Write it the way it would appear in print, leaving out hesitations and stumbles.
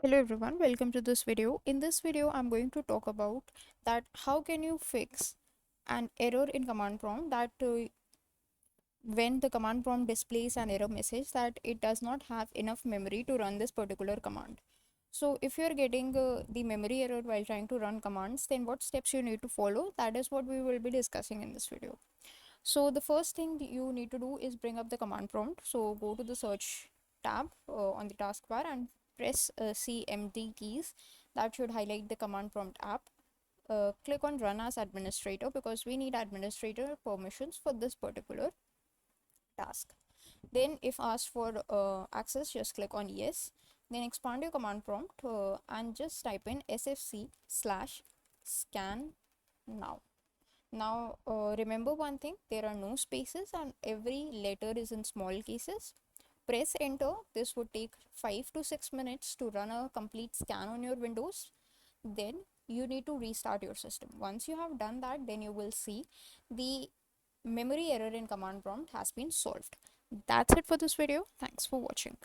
Hello everyone, welcome to this video. In this video, I'm going to talk about that how can you fix an error in command prompt that when the command prompt displays an error message that it does not have enough memory to run this particular command. So if you're getting the memory error while trying to run commands, then what steps you need to follow, that is what we will be discussing in this video. So the first thing that you need to do is bring up the command prompt. So go to the search tab on the taskbar and press CMD keys. That should highlight the command prompt app. Click on run as administrator because we need administrator permissions for this particular task. Then if asked for access, just click on yes. Then expand your command prompt and just type in sfc slash scan now. Now, remember one thing, there are no spaces and every letter is in small cases. Press enter. This would take 5 to 6 minutes to run a complete scan on your Windows. Then you need to restart your system. Once you have done that, then you will see the memory error in command prompt has been solved. That's it for this video. Thanks for watching.